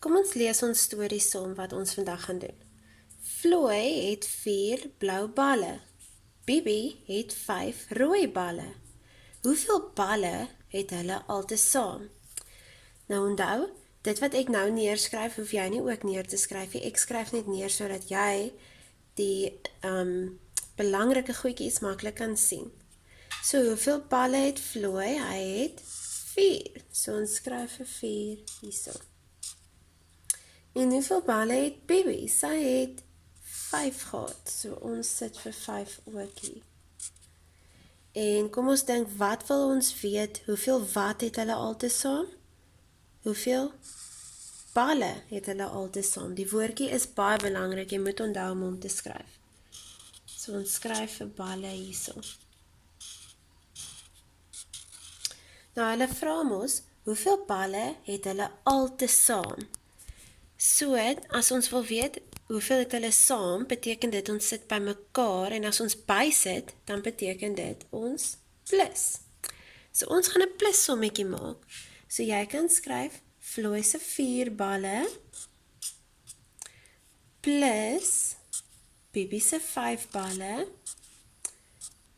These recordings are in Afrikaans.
Kom ons lees ons storie saam wat ons vandag gaan doen. Floy het 4 blou balle. Bibi het 5 rooi balle. Hoeveel balle het hulle altesaam? Nou onthou, dit wat ek nou neerskryf, hoef jy nie ook neer te skryf nie. Ek skryf net neer sodat jy die belangrike goedjies maklik kan sien. So, hoeveel balle het Floy? Hy het 4. So, ons skryf vir 4 hierso. En hoeveel balle het Bibi? Sy het 5 gehad. So, ons sit vir 5 ook hier. En kom ons dink, wat wil ons weet? Hoeveel wat het hulle altesaam? Hoeveel balle het hulle altesaam? Die woordjie is baie belangrik, jy moet onthou om te skryf. So ons skryf vir balle hierso. Nou hulle vra ons, hoeveel balle het hulle altesaam? So, as ons wil weet, hoeveel het hulle saam, beteken dit ons sit by mekaar, en as ons bysit, dan beteken dit ons plus. So ons gaan 'n plus sommetjie maak. So jy kan skryf, Floy se 4 balle, plus Bibi se 5 balle,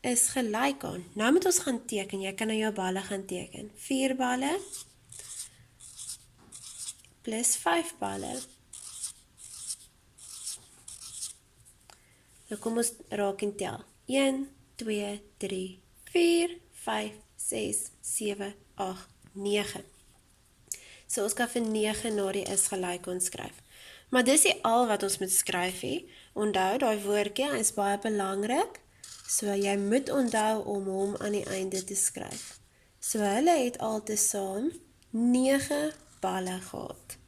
is gelyk aan. Nou moet ons gaan teken, jy kan nou jou balle gaan teken. 4 balle, plus 5 balle. Nou kom ons raak en tel. 1, 2, 3, 4, 5, 6, 7, 8, 9. So ons kan vir 9 na die is gelyk aan skryf. Maar dis nie al wat ons moet skryf nie. Onthou, daai woordjie is baie belangrik. So jy moet onthou om hom aan die einde te skryf. So hulle het altesaam 9 balle gehad.